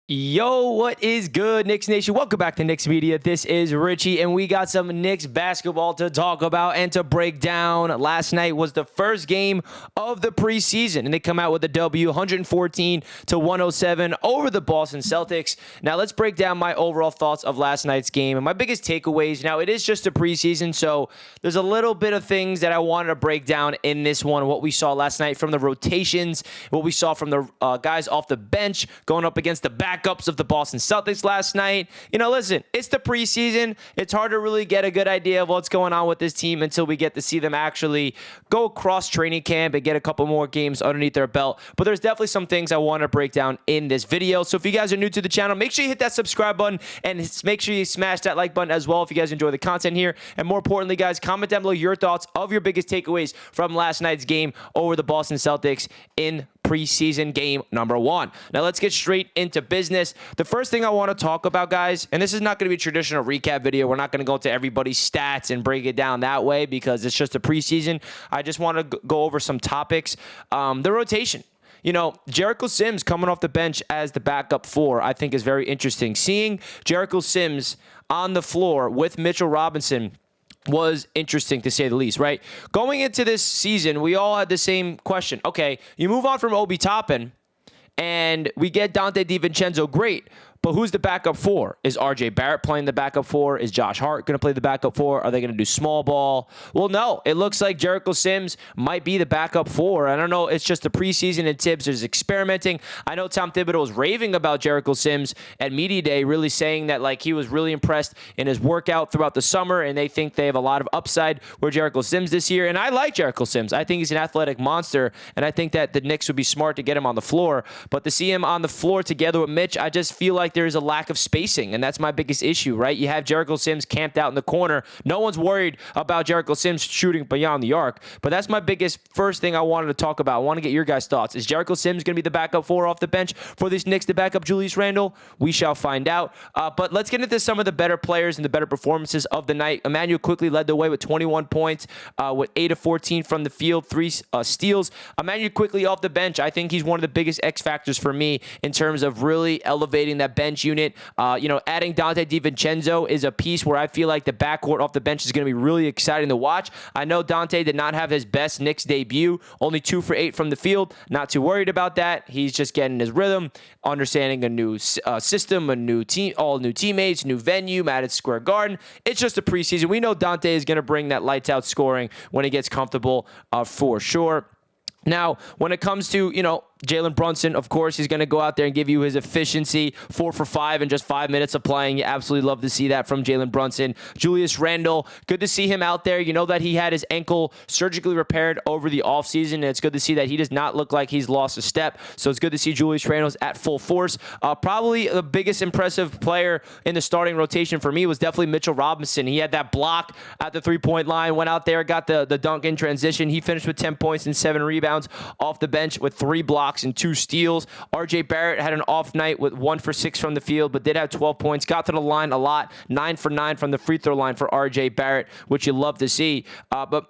Yo, what is good, Knicks Nation? Welcome back to Knicks Media. This is Richie, and we got some Knicks basketball to talk about and to break down. Last night was the first game of the preseason, and they come out with a W, 114-107 over the Boston Celtics. Now, let's break down my overall thoughts of last night's game and my biggest takeaways. Now, it is just a preseason, so there's a little bit of things that I wanted to break down in this one. What we saw last night from the rotations, what we saw from the guys off the bench going up against the backups of the Boston Celtics last night. You know, listen, it's the preseason. It's hard to really get a good idea of what's going on with this team until we get to see them actually go across training camp and get a couple more games underneath their belt. But there's definitely some things I want to break down in this video. So if you guys are new to the channel, make sure you hit that subscribe button and make sure you smash that like button as well if you guys enjoy the content here. And more importantly, guys, comment down below your thoughts of your biggest takeaways from last night's game over the Boston Celtics in preseason game number 1. Now let's get straight into business. The first thing I want to talk about, guys, and this is not going to be a traditional recap video. We're not going to go into everybody's stats and break it down that way because it's just a preseason. I just want to go over some topics. The rotation. You know, Jericho Sims coming off the bench as the backup 4, I think is very interesting. Seeing Jericho Sims on the floor with Mitchell Robinson was interesting to say the least, right? Going into this season, we all had the same question. Okay, you move on from Obi Toppin, and we get Dante DiVincenzo, great. But who's the backup 4? Is RJ Barrett playing the backup 4? Is Josh Hart going to play the backup 4? Are they going to do small ball? Well, no. It looks like Jericho Sims might be the backup 4. I don't know. It's just the preseason and Tibbs is experimenting. I know Tom Thibodeau was raving about Jericho Sims at Media Day, really saying that like he was really impressed in his workout throughout the summer, and they think they have a lot of upside with Jericho Sims this year. And I like Jericho Sims. I think he's an athletic monster, and I think that the Knicks would be smart to get him on the floor. But to see him on the floor together with Mitch, I just feel like there's a lack of spacing, and that's my biggest issue, right? You have Jericho Sims camped out in the corner. No one's worried about Jericho Sims shooting beyond the arc, but that's my biggest first thing I wanted to talk about. I want to get your guys' thoughts. Is Jericho Sims going to be the backup 4 off the bench for these Knicks to back up Julius Randle? We shall find out. But let's get into some of the better players and the better performances of the night. Emmanuel quickly led the way with 21 points, with 8 of 14 from the field, 3 steals. Emmanuel quickly off the bench. I think he's one of the biggest X factors for me in terms of really elevating that bench unit. You know, adding Dante DiVincenzo is a piece where I feel like the backcourt off the bench is going to be really exciting to watch. I know Dante did not have his best Knicks debut, only 2 for 8 from the field. Not too worried about that. He's just getting his rhythm, understanding a new system, a new team, all new teammates, new venue, Madison Square Garden. It's just a preseason. We know Dante is going to bring that lights out scoring when he gets comfortable, for sure. Now, when it comes to, you know, Jalen Brunson, of course, he's going to go out there and give you his efficiency, 4 for 5 in just 5 minutes of playing. You absolutely love to see that from Jalen Brunson. Julius Randle, good to see him out there. You know that he had his ankle surgically repaired over the offseason, and it's good to see that he does not look like he's lost a step. So it's good to see Julius Randle's at full force. Probably the biggest impressive player in the starting rotation for me was definitely Mitchell Robinson. He had that block at the three-point line, went out there, got the dunk in transition. He finished with 10 points and 7 rebounds off the bench with 3 blocks and 2 steals. RJ Barrett had an off night with 1 for 6 from the field, but did have 12 points. Got to the line a lot. 9 for 9 from the free throw line for RJ Barrett, which you love to see. But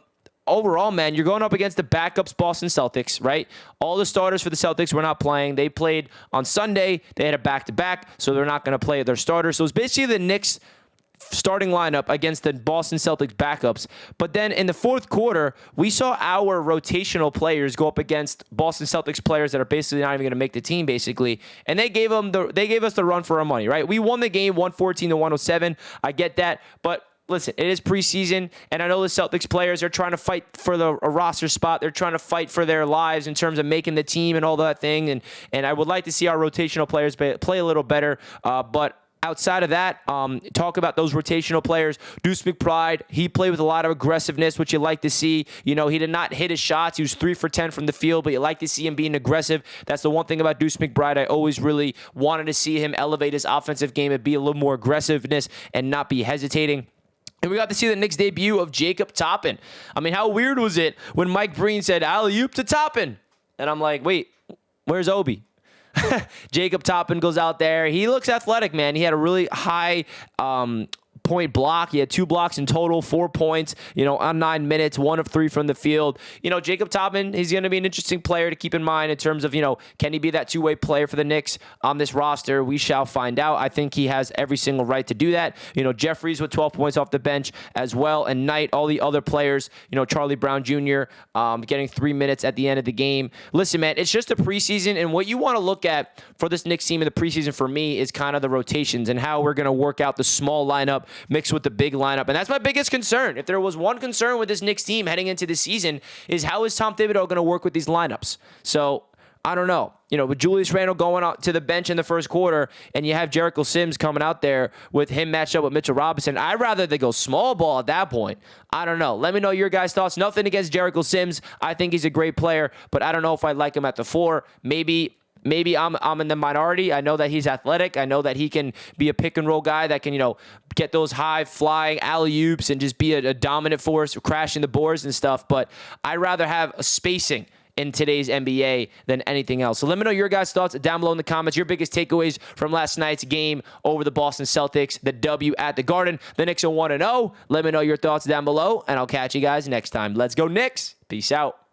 overall, man, you're going up against the backups Boston Celtics, right? All the starters for the Celtics were not playing. They played on Sunday. They had a back-to-back, so they're not going to play their starters. So it's basically the Knicks starting lineup against the Boston Celtics backups. But then in the fourth quarter, we saw our rotational players go up against Boston Celtics players that are basically not even going to make the team, basically. And they gave us the run for our money, right? We won the game 114-107. I get that, but listen, it is preseason, and I know the Celtics players are trying to fight for a roster spot. They're trying to fight for their lives in terms of making the team and all that thing. And I would like to see our rotational players play a little better, but outside of that, talk about those rotational players. Deuce McBride, he played with a lot of aggressiveness, which you like to see. You know, he did not hit his shots. He was 3 for 10 from the field, but you like to see him being aggressive. That's the one thing about Deuce McBride. I always really wanted to see him elevate his offensive game and be a little more aggressiveness and not be hesitating. And we got to see the Knicks debut of Jacob Toppin. I mean, how weird was it when Mike Breen said, alley-oop to Toppin? And I'm like, wait, where's Obi? Jacob Toppin goes out there. He looks athletic, man. He had a really high point block. He had 2 blocks in total, 4 points, on 9 minutes, 1 of 3 from the field. Jacob Toppin, he's going to be an interesting player to keep in mind in terms of, can he be that two-way player for the Knicks on this roster? We shall find out. I think he has every single right to do that. Jeffries with 12 points off the bench as well, and Knight, all the other players, Charlie Brown Jr. Getting 3 minutes at the end of the game. Listen, man, it's just a preseason, and what you want to look at for this Knicks team in the preseason for me is kind of the rotations and how we're going to work out the small lineup mixed with the big lineup. And that's my biggest concern. If there was one concern with this Knicks team heading into the season, is how is Tom Thibodeau going to work with these lineups? So I don't know. With Julius Randle going out to the bench in the first quarter, and you have Jericho Sims coming out there with him matched up with Mitchell Robinson, I'd rather they go small ball at that point. I don't know. Let me know your guys' thoughts. Nothing against Jericho Sims. I think he's a great player, but I don't know if I like him at the 4. Maybe I'm in the minority. I know that he's athletic. I know that he can be a pick and roll guy that can, get those high flying alley-oops and just be a dominant force, crashing the boards and stuff. But I'd rather have a spacing in today's NBA than anything else. So let me know your guys' thoughts down below in the comments. Your biggest takeaways from last night's game over the Boston Celtics, the W at the Garden. The Knicks are 1-0. Let me know your thoughts down below, and I'll catch you guys next time. Let's go Knicks. Peace out.